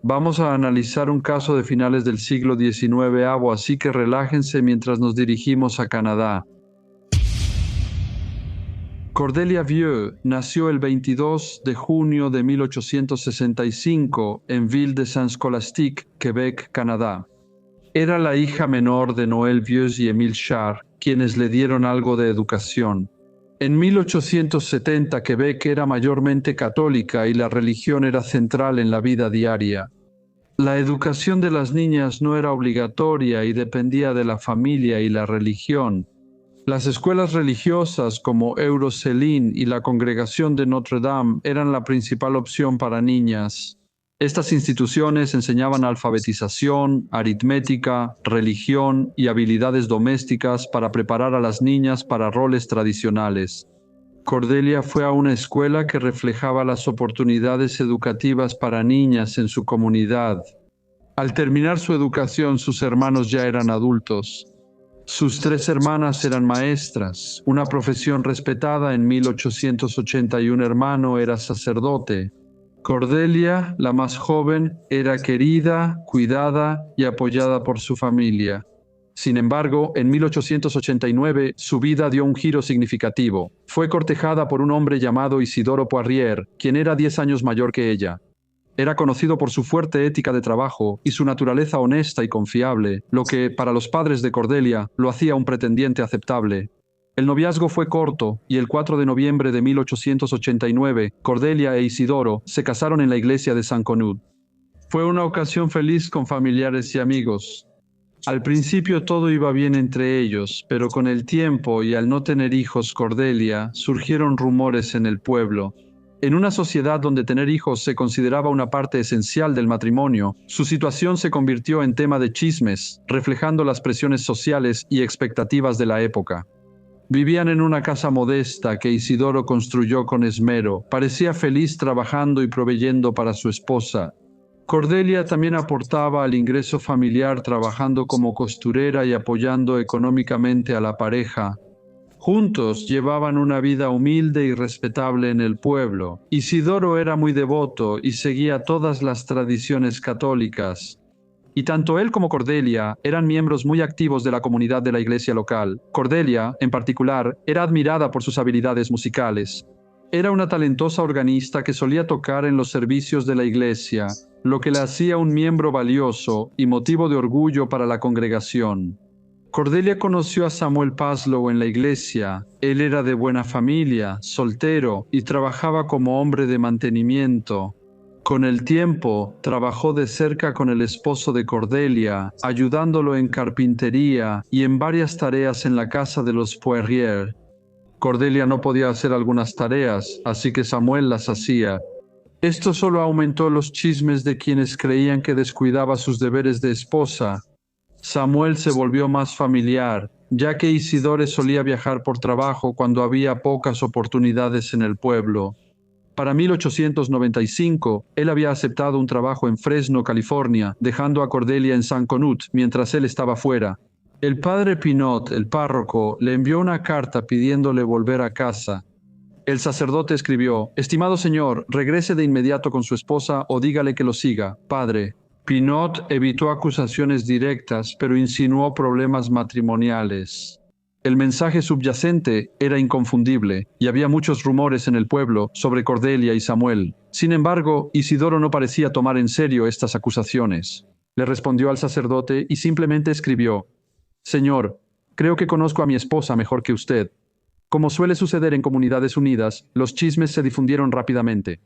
Vamos a analizar un caso de finales del siglo XIX, así que relájense mientras nos dirigimos a Canadá. Cordelia Vieux nació el 22 de junio de 1865 en Ville-de-Saint-Scholastique, Quebec, Canadá. Era la hija menor de Noël Vieux y Émile Char, quienes le dieron algo de educación. En 1870, Quebec era mayormente católica y la religión era central en la vida diaria. La educación de las niñas no era obligatoria y dependía de la familia y la religión. Las escuelas religiosas como Eurocéline y la Congregación de Notre Dame eran la principal opción para niñas. Estas instituciones enseñaban alfabetización, aritmética, religión y habilidades domésticas para preparar a las niñas para roles tradicionales. Cordelia fue a una escuela que reflejaba las oportunidades educativas para niñas en su comunidad. Al terminar su educación, sus hermanos ya eran adultos. Sus tres hermanas eran maestras, una profesión respetada en 1880 y un hermano era sacerdote. Cordelia, la más joven, era querida, cuidada y apoyada por su familia. Sin embargo, en 1889 su vida dio un giro significativo. Fue cortejada por un hombre llamado Isidoro Poirier, quien era 10 años mayor que ella. Era conocido por su fuerte ética de trabajo y su naturaleza honesta y confiable, lo que, para los padres de Cordelia, lo hacía un pretendiente aceptable. El noviazgo fue corto y el 4 de noviembre de 1889, Cordelia e Isidoro se casaron en la iglesia de Saint-Connud. Fue una ocasión feliz con familiares y amigos. Al principio todo iba bien entre ellos, pero con el tiempo y al no tener hijos Cordelia, surgieron rumores en el pueblo. En una sociedad donde tener hijos se consideraba una parte esencial del matrimonio, su situación se convirtió en tema de chismes, reflejando las presiones sociales y expectativas de la época. Vivían en una casa modesta que Isidoro construyó con esmero. Parecía feliz trabajando y proveyendo para su esposa. Cordelia también aportaba al ingreso familiar trabajando como costurera y apoyando económicamente a la pareja. Juntos llevaban una vida humilde y respetable en el pueblo. Isidoro era muy devoto y seguía todas las tradiciones católicas. Y tanto él como Cordelia eran miembros muy activos de la comunidad de la iglesia local. Cordelia, en particular, era admirada por sus habilidades musicales. Era una talentosa organista que solía tocar en los servicios de la iglesia, lo que la hacía un miembro valioso y motivo de orgullo para la congregación. Cordelia conoció a Samuel Paslow en la iglesia. Él era de buena familia, soltero y trabajaba como hombre de mantenimiento. Con el tiempo, trabajó de cerca con el esposo de Cordelia, ayudándolo en carpintería y en varias tareas en la casa de los Poirier. Cordelia no podía hacer algunas tareas, así que Samuel las hacía. Esto solo aumentó los chismes de quienes creían que descuidaba sus deberes de esposa. Samuel se volvió más familiar, ya que Isidore solía viajar por trabajo cuando había pocas oportunidades en el pueblo. Para 1895, él había aceptado un trabajo en Fresno, California, dejando a Cordelia en Saint-Connud mientras él estaba fuera. El padre Pinot, el párroco, le envió una carta pidiéndole volver a casa. El sacerdote escribió: «Estimado señor, regrese de inmediato con su esposa o dígale que lo siga, padre». Pinot evitó acusaciones directas, pero insinuó problemas matrimoniales. El mensaje subyacente era inconfundible, y había muchos rumores en el pueblo sobre Cordelia y Samuel. Sin embargo, Isidoro no parecía tomar en serio estas acusaciones. Le respondió al sacerdote y simplemente escribió: «Señor, creo que conozco a mi esposa mejor que usted». Como suele suceder en comunidades unidas, los chismes se difundieron rápidamente.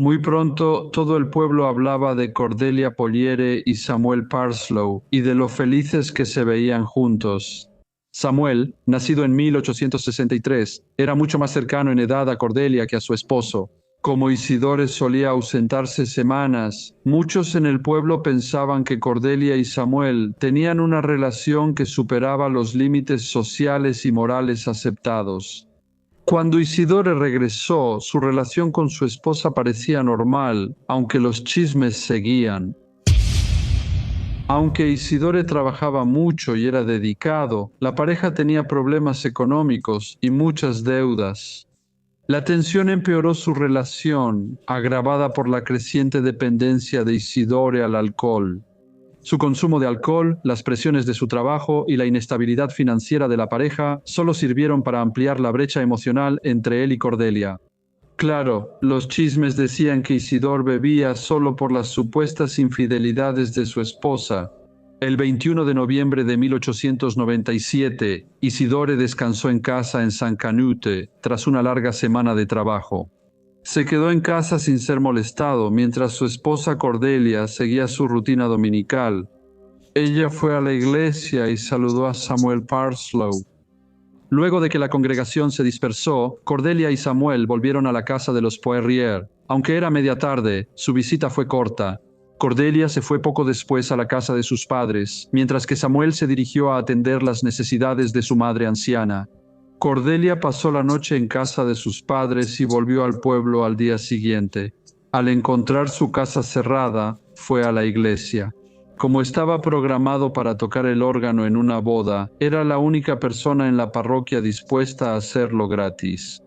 Muy pronto, todo el pueblo hablaba de Cordelia Poirier y Samuel Parslow y de lo felices que se veían juntos. Samuel, nacido en 1863, era mucho más cercano en edad a Cordelia que a su esposo. Como Isidore solía ausentarse semanas, muchos en el pueblo pensaban que Cordelia y Samuel tenían una relación que superaba los límites sociales y morales aceptados. Cuando Isidore regresó, su relación con su esposa parecía normal, aunque los chismes seguían. Aunque Isidore trabajaba mucho y era dedicado, la pareja tenía problemas económicos y muchas deudas. La tensión empeoró su relación, agravada por la creciente dependencia de Isidore al alcohol. Su consumo de alcohol, las presiones de su trabajo y la inestabilidad financiera de la pareja solo sirvieron para ampliar la brecha emocional entre él y Cordelia. Claro, los chismes decían que Isidore bebía solo por las supuestas infidelidades de su esposa. El 21 de noviembre de 1897, Isidore descansó en casa en San Canute tras una larga semana de trabajo. Se quedó en casa sin ser molestado mientras su esposa Cordelia seguía su rutina dominical. Ella fue a la iglesia y saludó a Samuel Parslow. Luego de que la congregación se dispersó, Cordelia y Samuel volvieron a la casa de los Poirier. Aunque era media tarde, su visita fue corta. Cordelia se fue poco después a la casa de sus padres, mientras que Samuel se dirigió a atender las necesidades de su madre anciana. Cordelia pasó la noche en casa de sus padres y volvió al pueblo al día siguiente. Al encontrar su casa cerrada, fue a la iglesia. Como estaba programado para tocar el órgano en una boda, era la única persona en la parroquia dispuesta a hacerlo gratis.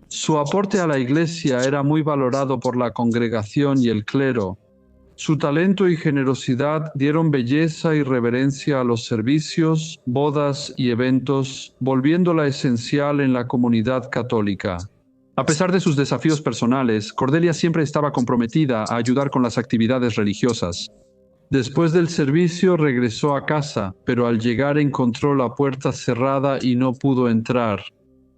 Su aporte a la iglesia era muy valorado por la congregación y el clero. Su talento y generosidad dieron belleza y reverencia a los servicios, bodas y eventos, volviéndola esencial en la comunidad católica. A pesar de sus desafíos personales, Cordelia siempre estaba comprometida a ayudar con las actividades religiosas. Después del servicio regresó a casa, pero al llegar encontró la puerta cerrada y no pudo entrar.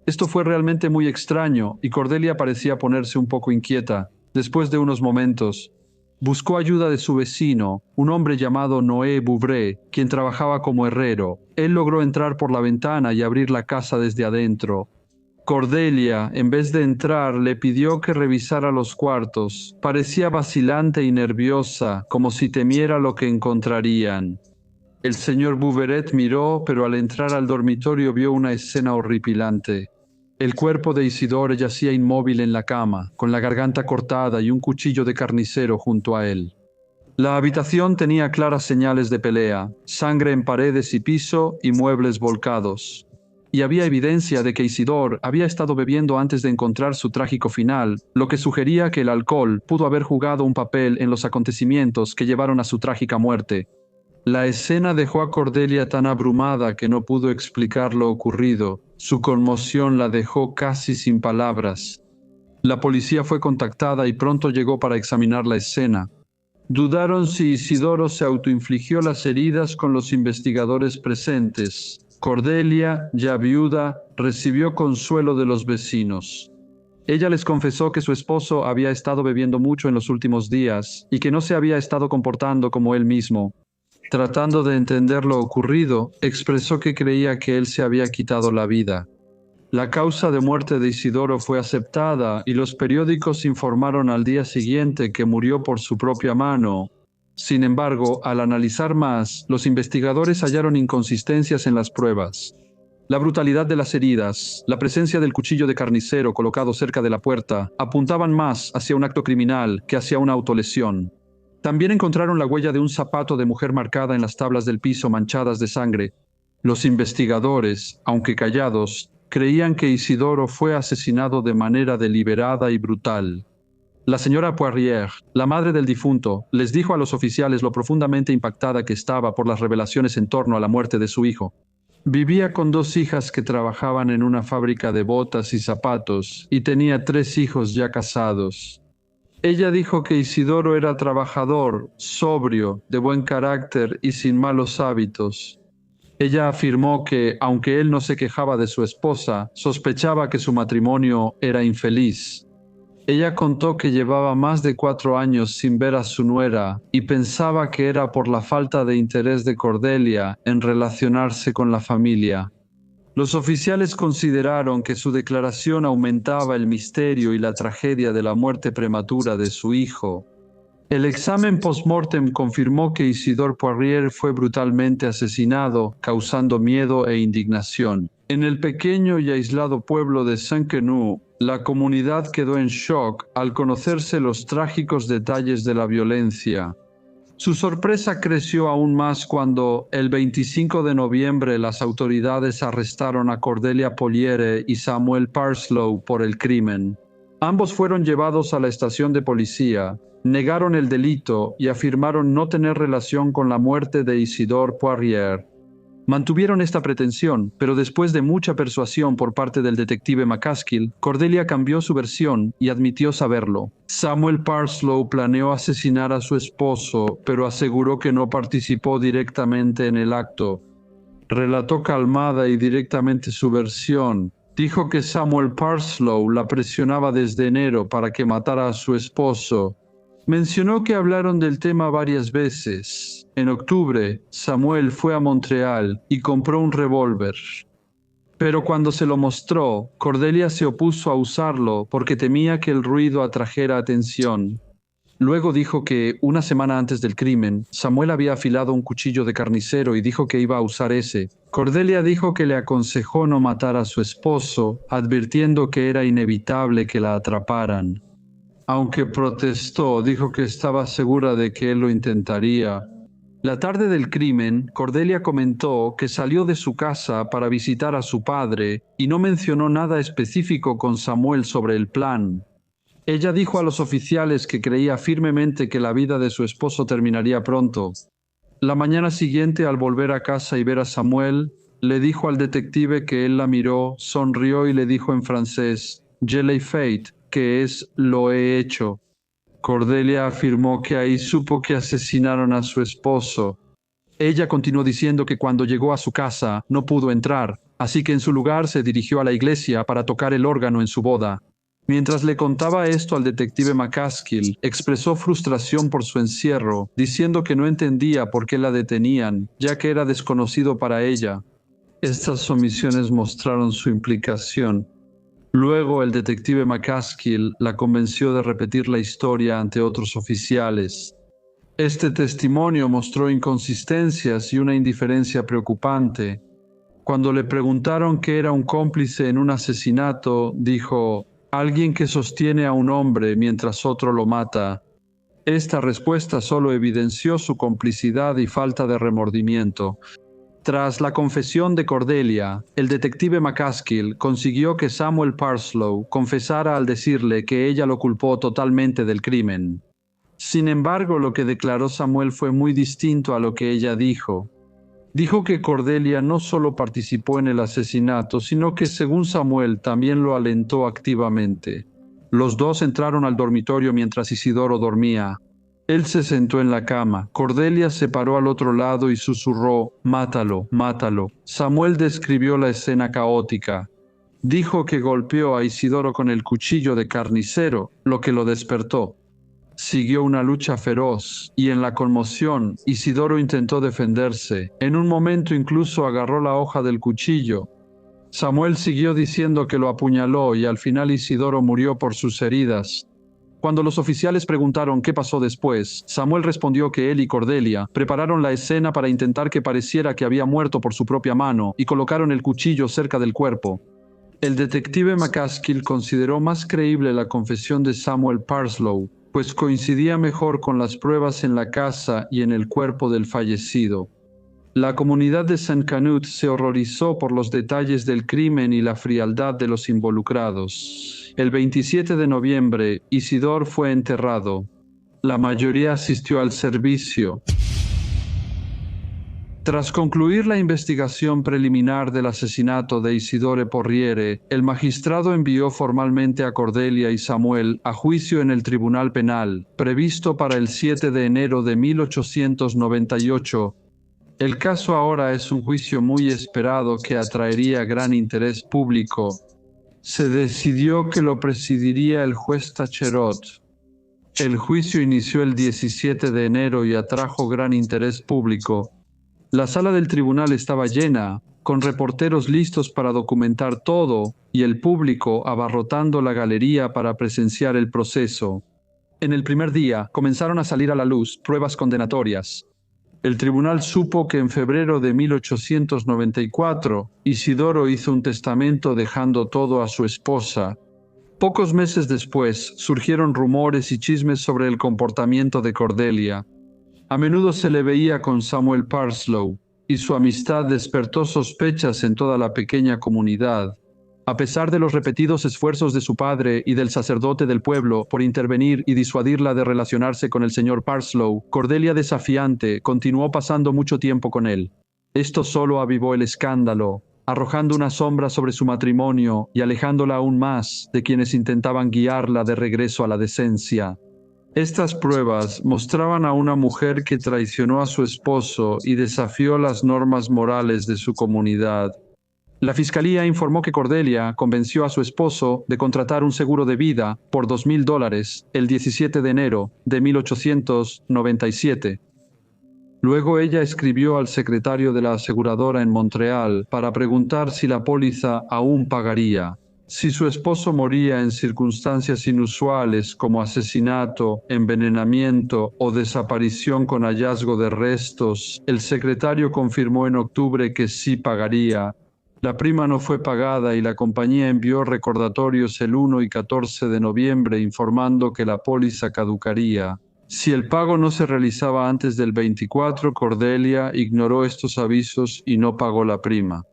Esto fue realmente muy extraño y Cordelia parecía ponerse un poco inquieta. Después de unos momentos, buscó ayuda de su vecino, un hombre llamado Noé Bouvré, quien trabajaba como herrero. Él logró entrar por la ventana y abrir la casa desde adentro. Cordelia, en vez de entrar, le pidió que revisara los cuartos. Parecía vacilante y nerviosa, como si temiera lo que encontrarían. El señor Bouveret miró, pero al entrar al dormitorio vio una escena horripilante. El cuerpo de Isidore yacía inmóvil en la cama, con la garganta cortada y un cuchillo de carnicero junto a él. La habitación tenía claras señales de pelea, sangre en paredes y piso y muebles volcados. Y había evidencia de que Isidore había estado bebiendo antes de encontrar su trágico final, lo que sugería que el alcohol pudo haber jugado un papel en los acontecimientos que llevaron a su trágica muerte. La escena dejó a Cordelia tan abrumada que no pudo explicar lo ocurrido. Su conmoción la dejó casi sin palabras. La policía fue contactada y pronto llegó para examinar la escena. Dudaron si Isidoro se autoinfligió las heridas con los investigadores presentes. Cordelia, ya viuda, recibió consuelo de los vecinos. Ella les confesó que su esposo había estado bebiendo mucho en los últimos días y que no se había estado comportando como él mismo. Tratando de entender lo ocurrido, expresó que creía que él se había quitado la vida. La causa de muerte de Isidoro fue aceptada y los periódicos informaron al día siguiente que murió por su propia mano. Sin embargo, al analizar más, los investigadores hallaron inconsistencias en las pruebas. La brutalidad de las heridas, la presencia del cuchillo de carnicero colocado cerca de la puerta, apuntaban más hacia un acto criminal que hacia una autolesión. También encontraron la huella de un zapato de mujer marcada en las tablas del piso manchadas de sangre. Los investigadores, aunque callados, creían que Isidoro fue asesinado de manera deliberada y brutal. La señora Poirier, la madre del difunto, les dijo a los oficiales lo profundamente impactada que estaba por las revelaciones en torno a la muerte de su hijo. Vivía con 2 hijas que trabajaban en una fábrica de botas y zapatos y tenía 3 hijos ya casados. Ella dijo que Isidoro era trabajador, sobrio, de buen carácter y sin malos hábitos. Ella afirmó que, aunque él no se quejaba de su esposa, sospechaba que su matrimonio era infeliz. Ella contó que llevaba más de 4 años sin ver a su nuera y pensaba que era por la falta de interés de Cordelia en relacionarse con la familia. Los oficiales consideraron que su declaración aumentaba el misterio y la tragedia de la muerte prematura de su hijo. El examen post-mortem confirmó que Isidore Poirier fue brutalmente asesinado, causando miedo e indignación. En el pequeño y aislado pueblo de Saint-Quenu, la comunidad quedó en shock al conocerse los trágicos detalles de la violencia. Su sorpresa creció aún más cuando, el 25 de noviembre, las autoridades arrestaron a Cordelia Polliere y Samuel Parslow por el crimen. Ambos fueron llevados a la estación de policía, negaron el delito y afirmaron no tener relación con la muerte de Isidore Poirier. Mantuvieron esta pretensión, pero después de mucha persuasión por parte del detective McCaskill, Cordelia cambió su versión y admitió saberlo. Samuel Parslow planeó asesinar a su esposo, pero aseguró que no participó directamente en el acto. Relató calmada y directamente su versión. Dijo que Samuel Parslow la presionaba desde enero para que matara a su esposo. Mencionó que hablaron del tema varias veces. En octubre, Samuel fue a Montreal y compró un revólver. Pero cuando se lo mostró, Cordelia se opuso a usarlo porque temía que el ruido atrajera atención. Luego dijo que, una semana antes del crimen, Samuel había afilado un cuchillo de carnicero y dijo que iba a usar ese. Cordelia dijo que le aconsejó no matar a su esposo, advirtiendo que era inevitable que la atraparan. Aunque protestó, dijo que estaba segura de que él lo intentaría. La tarde del crimen, Cordelia comentó que salió de su casa para visitar a su padre y no mencionó nada específico con Samuel sobre el plan. Ella dijo a los oficiales que creía firmemente que la vida de su esposo terminaría pronto. La mañana siguiente, al volver a casa y ver a Samuel, le dijo al detective que él la miró, sonrió y le dijo en francés, «Je l'ai fait», que es «lo he hecho». Cordelia afirmó que ahí supo que asesinaron a su esposo. Ella continuó diciendo que cuando llegó a su casa no pudo entrar, así que en su lugar se dirigió a la iglesia para tocar el órgano en su boda. Mientras le contaba esto al detective McCaskill, expresó frustración por su encierro, diciendo que no entendía por qué la detenían, ya que era desconocido para ella. Estas omisiones mostraron su implicación. Luego el detective McCaskill la convenció de repetir la historia ante otros oficiales. Este testimonio mostró inconsistencias y una indiferencia preocupante. Cuando le preguntaron qué era un cómplice en un asesinato, dijo, «Alguien que sostiene a un hombre mientras otro lo mata». Esta respuesta solo evidenció su complicidad y falta de remordimiento. Tras la confesión de Cordelia, el detective McCaskill consiguió que Samuel Parslow confesara al decirle que ella lo culpó totalmente del crimen. Sin embargo, lo que declaró Samuel fue muy distinto a lo que ella dijo. Dijo que Cordelia no solo participó en el asesinato, sino que, según Samuel, también lo alentó activamente. Los dos entraron al dormitorio mientras Isidoro dormía. Él se sentó en la cama. Cordelia se paró al otro lado y susurró, «Mátalo, mátalo». Samuel describió la escena caótica. Dijo que golpeó a Isidoro con el cuchillo de carnicero, lo que lo despertó. Siguió una lucha feroz, y en la conmoción, Isidoro intentó defenderse. En un momento incluso agarró la hoja del cuchillo. Samuel siguió diciendo que lo apuñaló y al final Isidoro murió por sus heridas. Cuando los oficiales preguntaron qué pasó después, Samuel respondió que él y Cordelia prepararon la escena para intentar que pareciera que había muerto por su propia mano y colocaron el cuchillo cerca del cuerpo. El detective McCaskill consideró más creíble la confesión de Samuel Parslow, pues coincidía mejor con las pruebas en la casa y en el cuerpo del fallecido. La comunidad de St. Canute se horrorizó por los detalles del crimen y la frialdad de los involucrados. El 27 de noviembre, Isidore fue enterrado. La mayoría asistió al servicio. Tras concluir la investigación preliminar del asesinato de Isidore Poirier, el magistrado envió formalmente a Cordelia y Samuel a juicio en el Tribunal Penal, previsto para el 7 de enero de 1898. El caso ahora es un juicio muy esperado que atraería gran interés público. Se decidió que lo presidiría el juez Tacherot. El juicio inició el 17 de enero y atrajo gran interés público. La sala del tribunal estaba llena, con reporteros listos para documentar todo y el público abarrotando la galería para presenciar el proceso. En el primer día comenzaron a salir a la luz pruebas condenatorias. El tribunal supo que en febrero de 1894, Isidoro hizo un testamento dejando todo a su esposa. Pocos meses después, surgieron rumores y chismes sobre el comportamiento de Cordelia. A menudo se le veía con Samuel Parslow, y su amistad despertó sospechas en toda la pequeña comunidad. A pesar de los repetidos esfuerzos de su padre y del sacerdote del pueblo por intervenir y disuadirla de relacionarse con el señor Parslow, Cordelia, desafiante, continuó pasando mucho tiempo con él. Esto solo avivó el escándalo, arrojando una sombra sobre su matrimonio y alejándola aún más de quienes intentaban guiarla de regreso a la decencia. Estas pruebas mostraban a una mujer que traicionó a su esposo y desafió las normas morales de su comunidad. La fiscalía informó que Cordelia convenció a su esposo de contratar un seguro de vida por $2,000 el 17 de enero de 1897. Luego ella escribió al secretario de la aseguradora en Montreal para preguntar si la póliza aún pagaría. Si su esposo moría en circunstancias inusuales como asesinato, envenenamiento o desaparición con hallazgo de restos, el secretario confirmó en octubre que sí pagaría. La prima no fue pagada y la compañía envió recordatorios el 1 y 14 de noviembre informando que la póliza caducaría. Si el pago no se realizaba antes del 24, Cordelia ignoró estos avisos y no pagó la prima.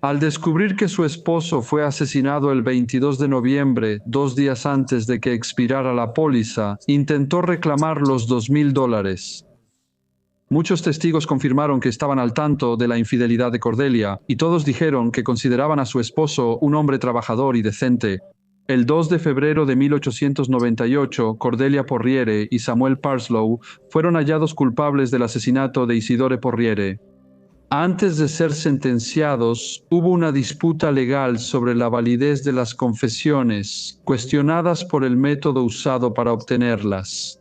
Al descubrir que su esposo fue asesinado el 22 de noviembre, 2 días antes de que expirara la póliza, intentó reclamar los $2,000. Muchos testigos confirmaron que estaban al tanto de la infidelidad de Cordelia, y todos dijeron que consideraban a su esposo un hombre trabajador y decente. El 2 de febrero de 1898, Cordelia Porriere y Samuel Parslow fueron hallados culpables del asesinato de Isidore Porriere. Antes de ser sentenciados, hubo una disputa legal sobre la validez de las confesiones, cuestionadas por el método usado para obtenerlas.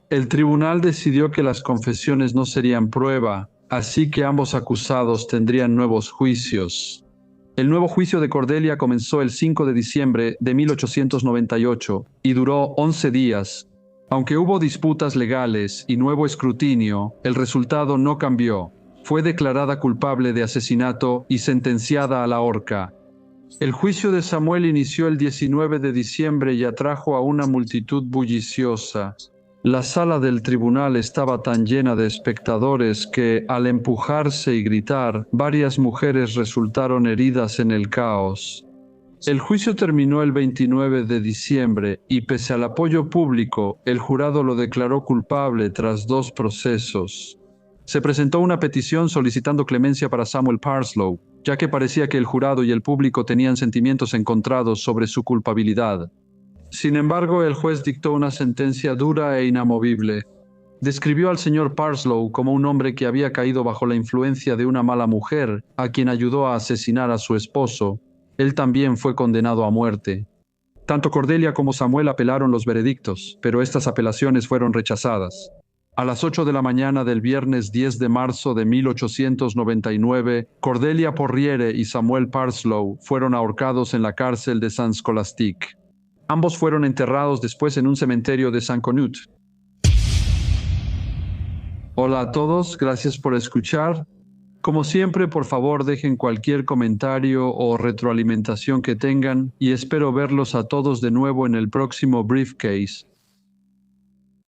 El tribunal decidió que las confesiones no serían prueba, así que ambos acusados tendrían nuevos juicios. El nuevo juicio de Cordelia comenzó el 5 de diciembre de 1898 y duró 11 días. Aunque hubo disputas legales y nuevo escrutinio, el resultado no cambió. Fue declarada culpable de asesinato y sentenciada a la horca. El juicio de Samuel inició el 19 de diciembre y atrajo a una multitud bulliciosa. La sala del tribunal estaba tan llena de espectadores que, al empujarse y gritar, varias mujeres resultaron heridas en el caos. El juicio terminó el 29 de diciembre y, pese al apoyo público, el jurado lo declaró culpable tras 2 procesos. Se presentó una petición solicitando clemencia para Samuel Parslow, ya que parecía que el jurado y el público tenían sentimientos encontrados sobre su culpabilidad. Sin embargo, el juez dictó una sentencia dura e inamovible. Describió al señor Parslow como un hombre que había caído bajo la influencia de una mala mujer, a quien ayudó a asesinar a su esposo. Él también fue condenado a muerte. Tanto Cordelia como Samuel apelaron los veredictos, pero estas apelaciones fueron rechazadas. A las 8 de la mañana del viernes 10 de marzo de 1899, Cordelia Porriere y Samuel Parslow fueron ahorcados en la cárcel de Saint Scholastique. Ambos fueron enterrados después en un cementerio de Saint-Conut. Hola a todos, gracias por escuchar. Como siempre, por favor, dejen cualquier comentario o retroalimentación que tengan y espero verlos a todos de nuevo en el próximo Briefcase.